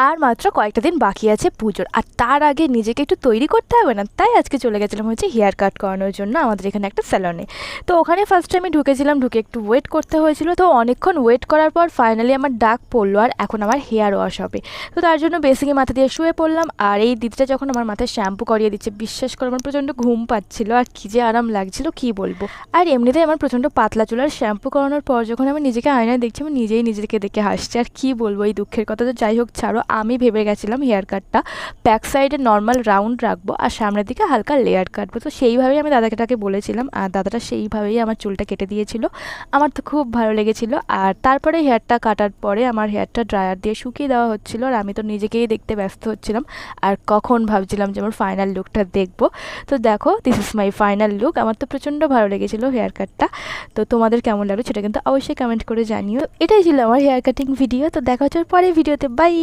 আর মাত্র কয়েকটা দিন বাকি আছে পুজোর, আর তার আগে নিজেকে একটু তৈরি করতে হবে না? তাই আজকে চলে গেছিলাম হচ্ছে হেয়ার কাট করানোর জন্য আমাদের এখানে একটা স্যালনে। তো ওখানে ফার্স্টে আমি ঢুকেছিলাম, ঢুকে একটু ওয়েট করতে হয়েছিল। তো অনেকক্ষণ ওয়েট করার পর ফাইনালি আমার ডাক পড়লো, আর এখন আমার হেয়ার ওয়াশ হবে। তো তার জন্য বেসিকে মাথা দিয়ে শুয়ে পড়লাম, আর এই দিদিটা যখন আমার মাথায় শ্যাম্পু করিয়ে দিচ্ছে, বিশ্বাস করে আমার প্রচণ্ড ঘুম পাচ্ছিল, আর কী যে আরাম লাগছিল কী বলবো। আর এমনিতেই আমার প্রচণ্ড পাতলা চুল, আর শ্যাম্পু করানোর পর যখন আমি নিজেকে আয়নায় দেখছি, আমি নিজেই নিজেকে দেখে হাসছি। আর কী বলবো এই দুঃখের কথা। তো যাই হোক ছাড়ো, আমি ভেবে গেছিলাম হেয়ার কাটটা ব্যাক সাইডে নর্মাল রাউন্ড রাখবো আর সামনের দিকে হালকা লেয়ার কাটবো। তো সেইভাবেই আমি দাদাটাকে বলেছিলাম, আর দাদাটা সেইভাবেই আমার চুলটা কেটে দিয়েছিল। আমার তো খুব ভালো লেগেছিলো। আর তারপরে হেয়ারটা কাটার পরে আমার হেয়ারটা ড্রায়ার দিয়ে শুকিয়ে দেওয়া হচ্ছিলো, আর আমি তো নিজেকেই দেখতে ব্যস্ত হচ্ছিলাম, আর কখন ভাবছিলাম যে আমার ফাইনাল লুকটা দেখবো। তো দেখো, this is my final look. আমার তো প্রচণ্ড ভালো লেগেছিলো হেয়ার কাটটা। তো তোমাদের কেমন লাগলো সেটা কিন্তু অবশ্যই কমেন্ট করে জানিও। এটাই ছিল আমার হেয়ার কাটিং ভিডিও। তো দেখা হচ্ছে পরের ভিডিওতে, বাই।